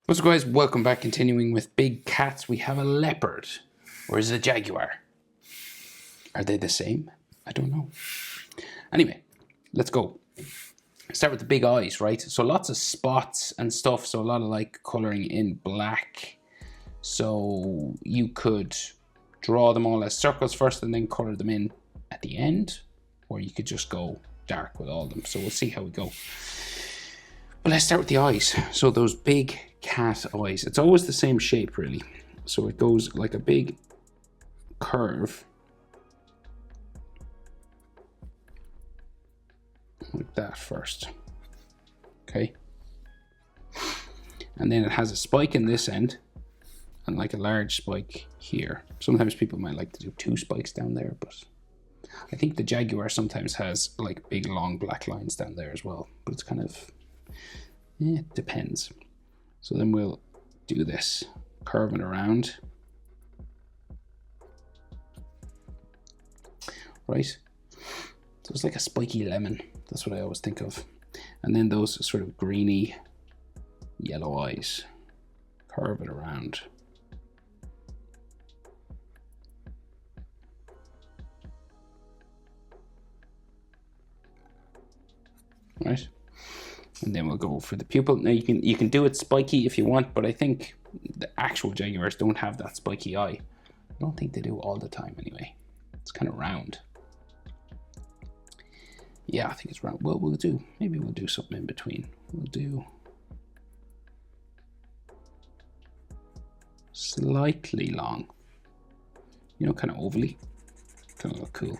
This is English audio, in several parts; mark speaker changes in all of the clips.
Speaker 1: What's up, guys? Welcome back. Continuing with big cats, we have a leopard. Or is it a jaguar? Are they the same? I don't know. Anyway, let's go. Start with the big eyes, right? So lots of spots and stuff. So a lot of like coloring in black. So you could draw them all as circles first and then color them in at the end. Or you could just go dark with all of them. So we'll see how we go. But let's start with the eyes. So those big cat eyes, it's always the same shape really. So it goes like a big curve like that first, okay, and then it has a spike in this end and like a large spike here. Sometimes people might like to do two spikes down there, but I think the jaguar sometimes has like big long black lines down there as well, but it's kind of, it depends. So then we'll do this, curving around, right? So it's like a spiky lemon. That's what I always think of. And then those sort of greeny yellow eyes, curve it around. Right? And then we'll go for the pupil. Now you can do it spiky if you want, but I think the actual jaguars don't have that spiky eye. I don't think they do all the time anyway. It's kind of round. Yeah, I think it's round. Well, maybe we'll do something in between. We'll do slightly long, you know, kind of ovally, kind of look cool.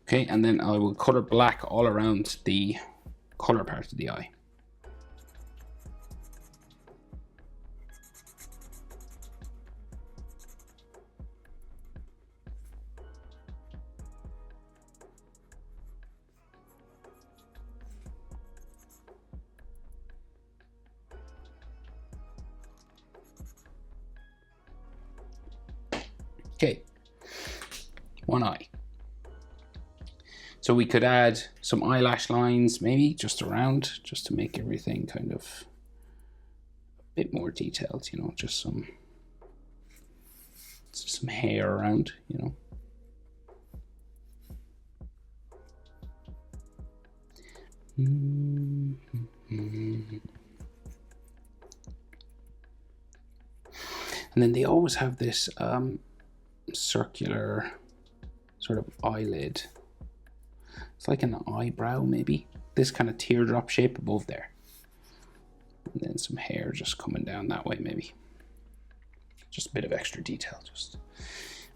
Speaker 1: Okay, and then I will color black all around the color part of the eye. Okay, one eye. So we could add some eyelash lines, maybe just around, just to make everything kind of a bit more detailed, you know, just some hair around, you know. And then they always have this circular sort of eyelid. It's like an eyebrow, maybe. This kind of teardrop shape above there. And then some hair just coming down that way, maybe. Just a bit of extra detail, just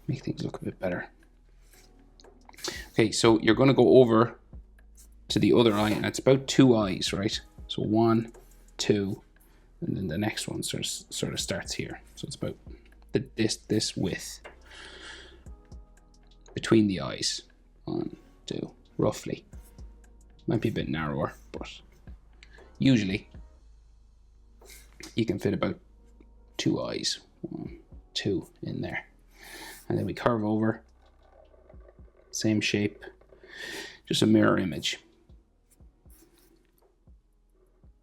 Speaker 1: make things look a bit better. Okay, so you're going to go over to the other eye, and it's about 2 eyes, right? So 1, 2, and then the next one sort of starts here. So it's about this width between the eyes. 1, 2. Roughly. Might be a bit narrower, but usually you can fit about 2 eyes. 1, 2 in there. And then we curve over. Same shape. Just a mirror image.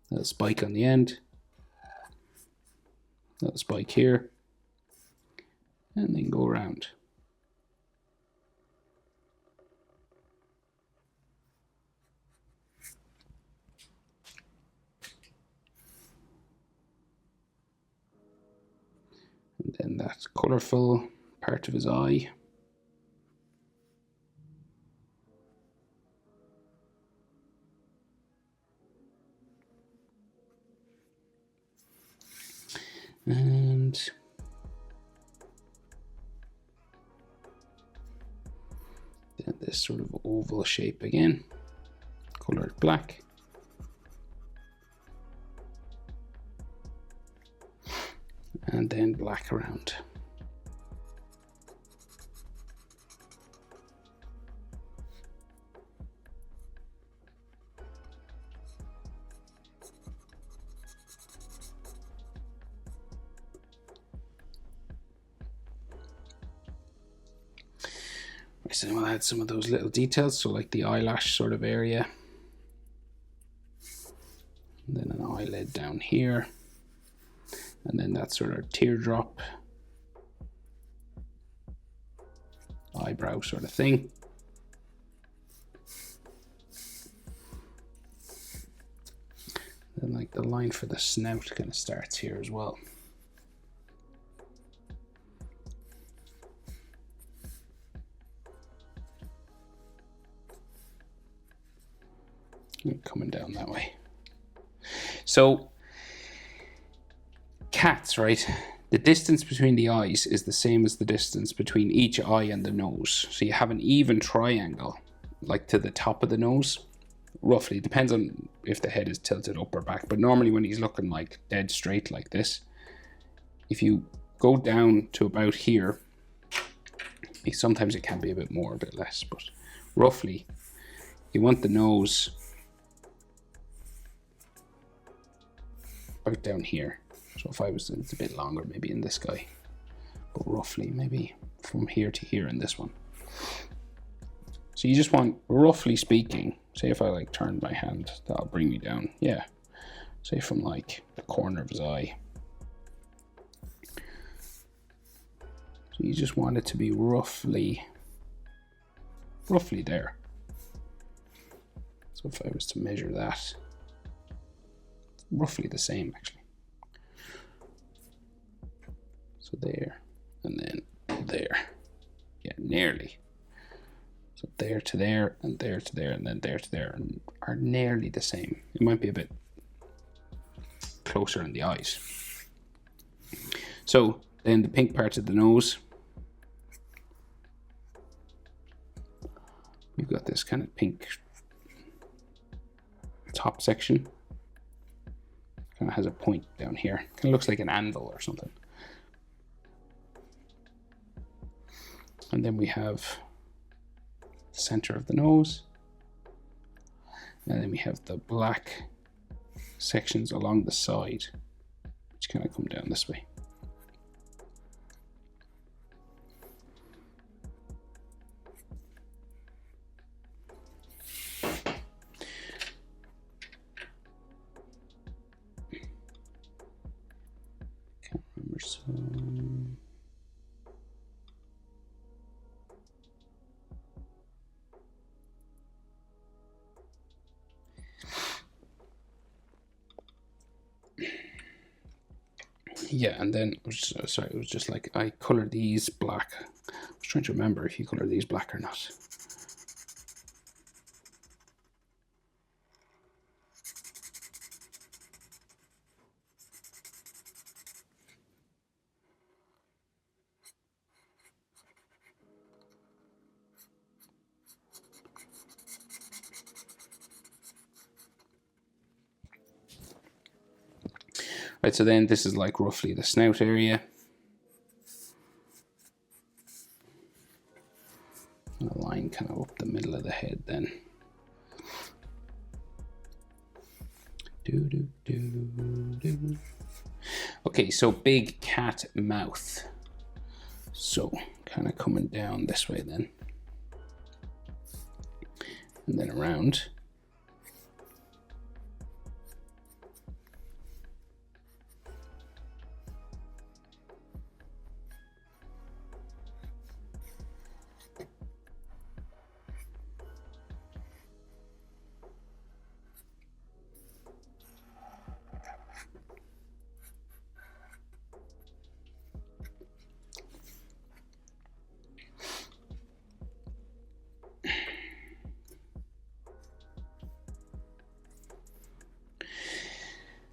Speaker 1: Little spike on the end. Little spike here. And then go around. And then that colourful part of his eye. And then this sort of oval shape again, coloured black. And then black around. So then we'll add some of those little details, so like the eyelash sort of area. eyelid down here, and then that sort of teardrop eyebrow sort of thing. Then like the line for the snout kind of starts here as well. And coming down that way. So cats, right? The distance between the eyes is the same as the distance between each eye and the nose. So you have an even triangle, like to the top of the nose, roughly. Depends on if the head is tilted up or back. But normally when he's looking like dead straight like this, if you go down to about here, sometimes it can be a bit more, a bit less, but roughly you want the nose about down here. So if I was, it's a bit longer maybe in this guy, but roughly maybe from here to here in this one. So you just want, roughly speaking, say if I like turned my hand, that'll bring me down, yeah, say from like the corner of his eye. So you just want it to be roughly there. So if I was to measure that, it's roughly the same actually. So there, and then there, yeah, nearly. So there to there, and there to there, and then there to there, and are nearly the same. It might be a bit closer in the eyes. So then the pink part of the nose, we've got this kind of pink top section. Kind of has a point down here. Kind of looks like an anvil or something. And then we have the center of the nose. And then we have the black sections along the side, which kind of come down this way. Can't remember some. Yeah, and then, sorry, it was just like I colored these black. I was trying to remember if you color these black or not. Right, so then this is like roughly the snout area. And a line kind of up the middle of the head then. Okay, so big cat mouth. So kind of coming down this way then. And then around.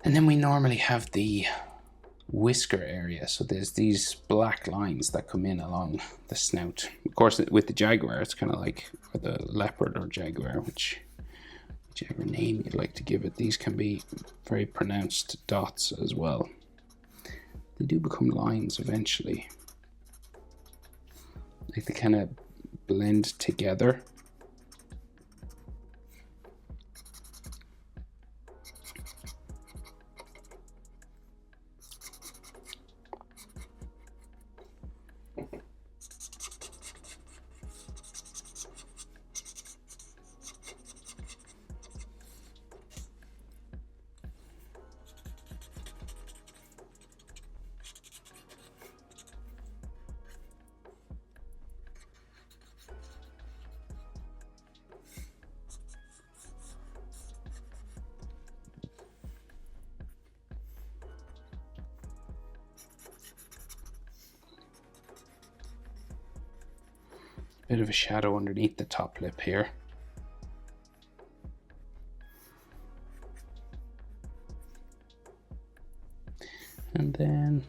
Speaker 1: And then we normally have the whisker area. So there's these black lines that come in along the snout. Of course, with the jaguar, it's kind of like the leopard or jaguar, whichever name you'd like to give it. These can be very pronounced dots as well. They do become lines eventually. Like they kind of blend together. bit of a shadow underneath the top lip here. And then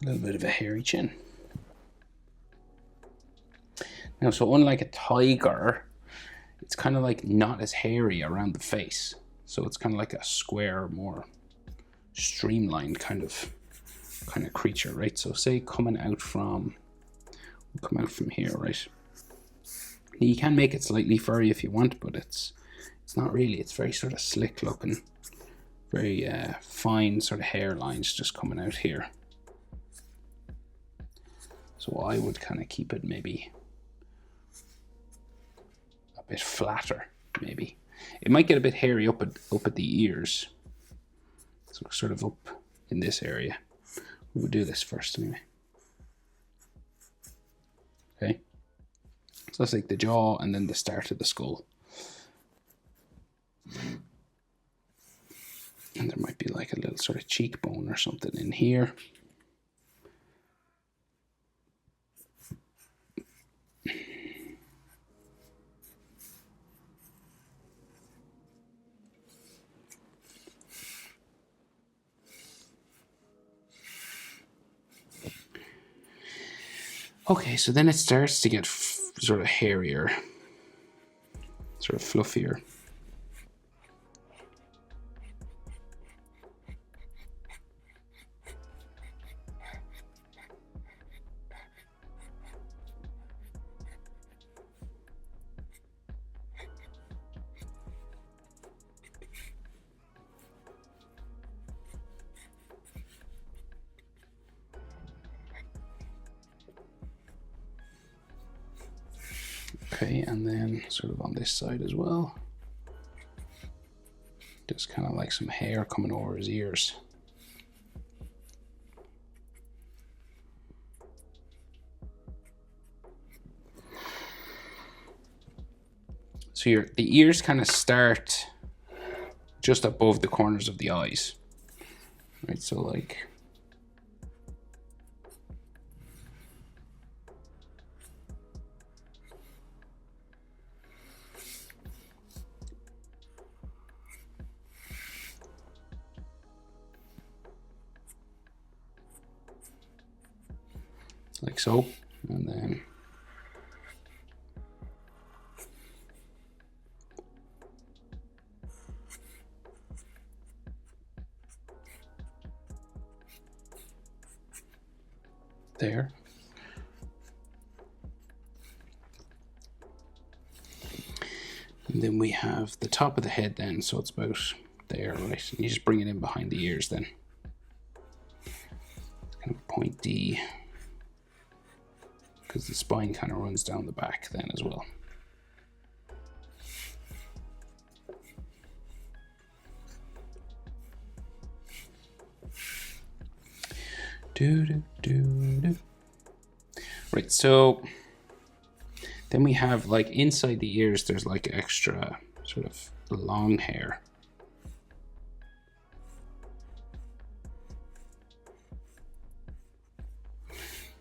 Speaker 1: a little bit of a hairy chin. Now, so unlike a tiger, it's kind of like not as hairy around the face. So it's kind of like a square, more streamlined kind of creature, right? So say coming out from, we'll come out from here, right? You can make it slightly furry if you want, but it's not really. It's very sort of slick looking, very fine sort of hairlines just coming out here. So I would kind of keep it maybe a bit flatter, maybe. It might get a bit hairy up at the ears. So sort of up in this area. We would do this first anyway. Okay. So that's like the jaw and then the start of the skull. And there might be like a little sort of cheekbone or something in here. Okay, so then it starts to get sort of hairier, sort of fluffier. Okay, and then sort of on this side as well. Just kind of like some hair coming over his ears. So the ears kind of start just above the corners of the eyes. Right, so like so, and then there. And then we have the top of the head then, so it's about there, right? And you just bring it in behind the ears then. It's kind of pointy, because the spine kind of runs down the back then as well. Right, so then we have like inside the ears, there's like extra sort of long hair.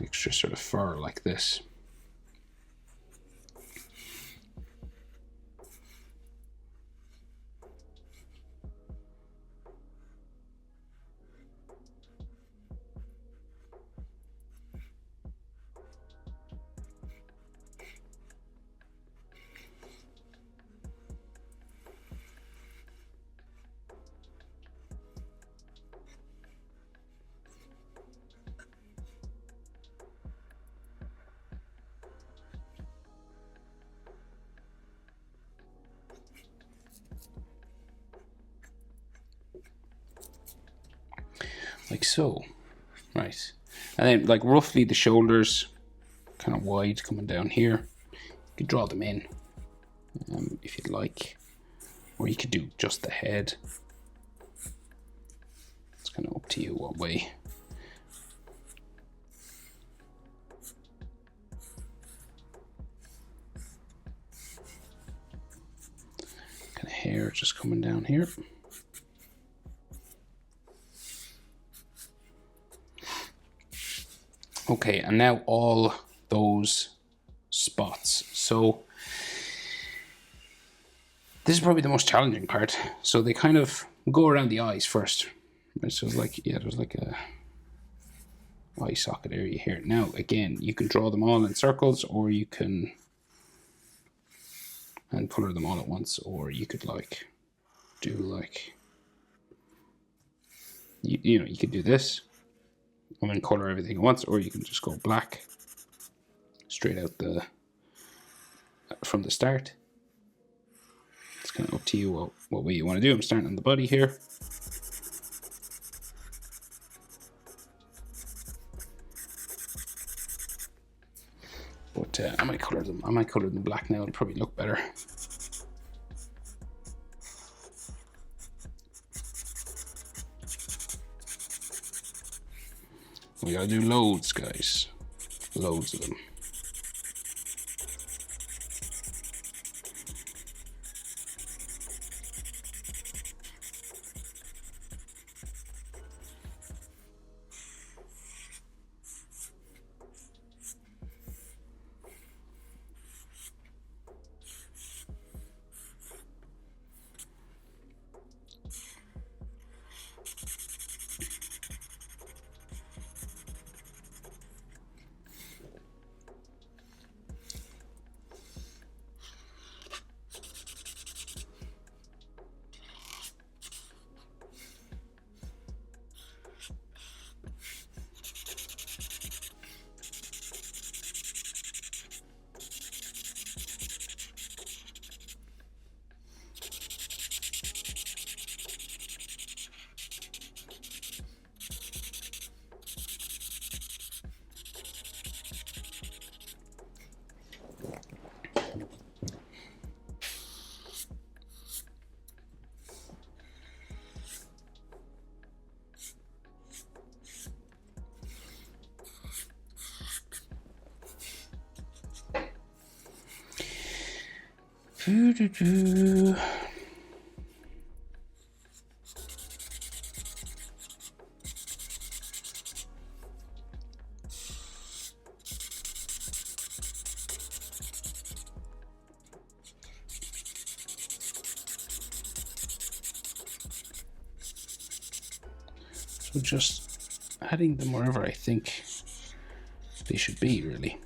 Speaker 1: Extra sort of fur like this. Like so, right? And then like roughly the shoulders, kind of wide coming down here. You could draw them in if you'd like, or you could do just the head. It's kind of up to you what way. Kind of hair just coming down here. Okay, and now all those spots. So this is probably the most challenging part. So they kind of go around the eyes first. So it's like, yeah, there's like a eye socket area here. Now, again, you can draw them all in circles, or you can and color them all at once, or you could like do like, you know, you could do this and then color everything at once, or you can just go black straight out from the start. It's kind of up to you what way you want to do. I'm starting on the body here. But I might color them black now. It'll probably look better. We gotta do loads, guys. Loads of them. So just adding them wherever I think they should be, really.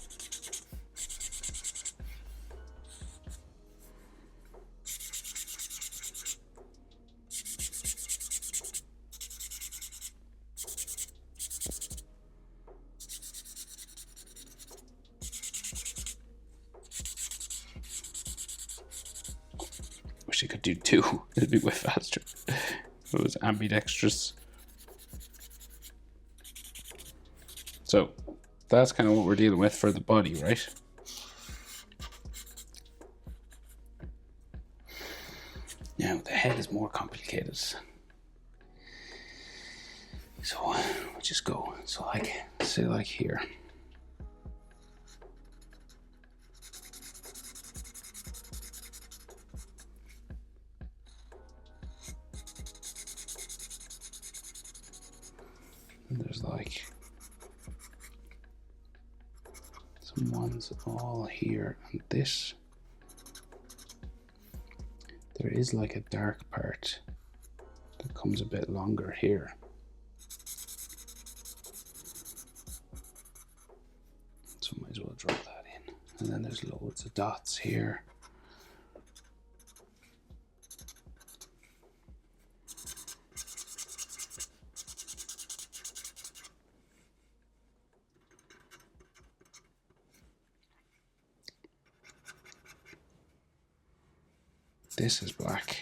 Speaker 1: Wish I could do two. It'd be way faster. It was ambidextrous. So that's kind of what we're dealing with for the body, right? Now the head is more complicated. So we'll just go. So like, say like here. And there's like some ones all here, and this, there is like a dark part that comes a bit longer here. So might as well draw that in. And then there's loads of dots here. This is black.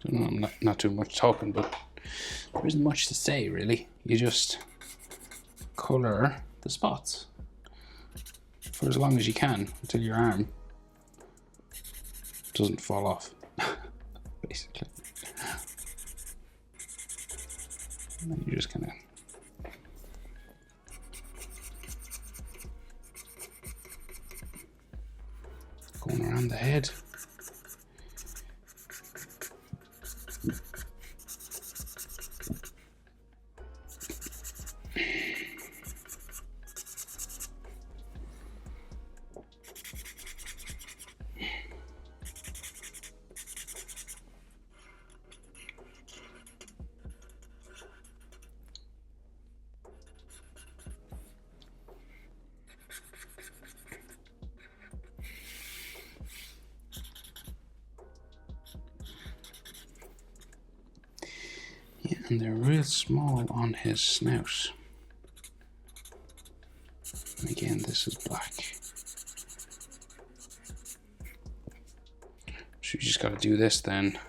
Speaker 1: don't know, I'm not too much talking, but there isn't much to say really. You just colour the spots for as long as you can until your arm doesn't fall off, basically. And then you just kind of going around the head. Yeah, and they're real small on his snout. And again, this is black. So you just got to do this then.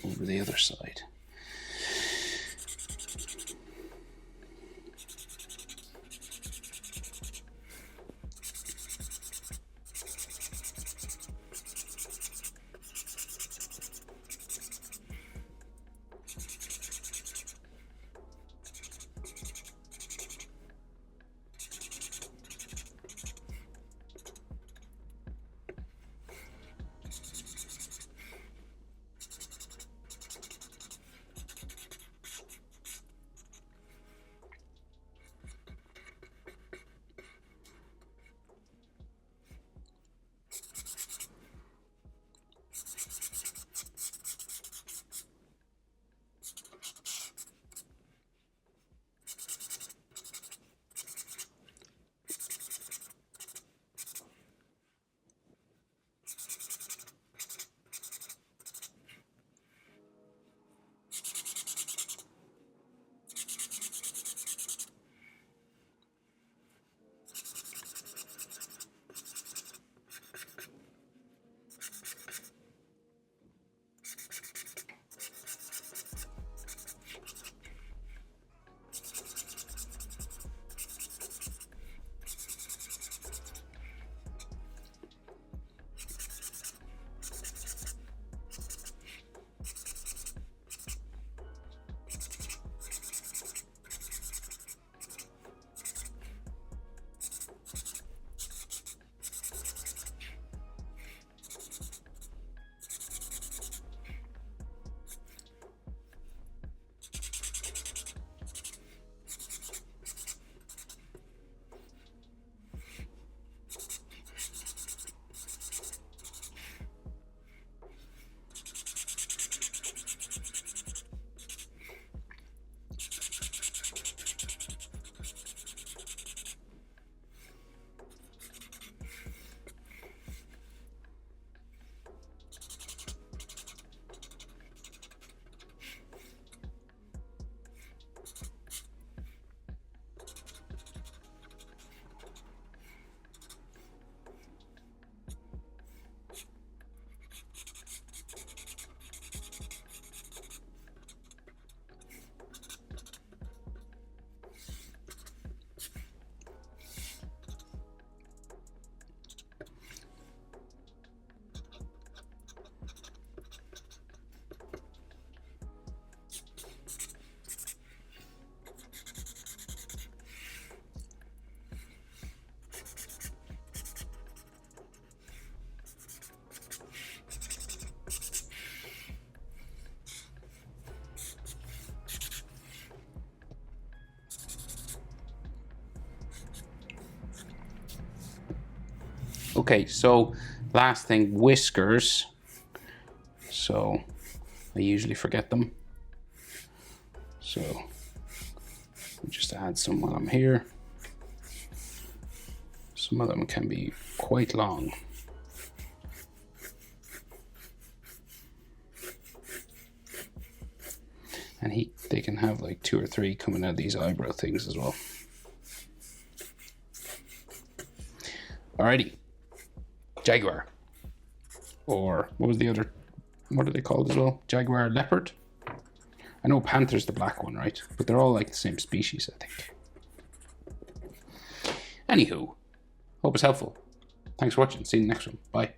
Speaker 1: Over the other side. Okay, so last thing, whiskers. So I usually forget them. So just add some while I'm here. Some of them can be quite long. And they can have like 2 or 3 coming out of these eyebrow things as well. Alrighty, Jaguar. Or what was the other? What are they called as well? Jaguar, leopard. I know panther's the black one, right? But they're all like the same species, I think. Anywho, hope it's helpful. Thanks for watching. See you in the next one. Bye.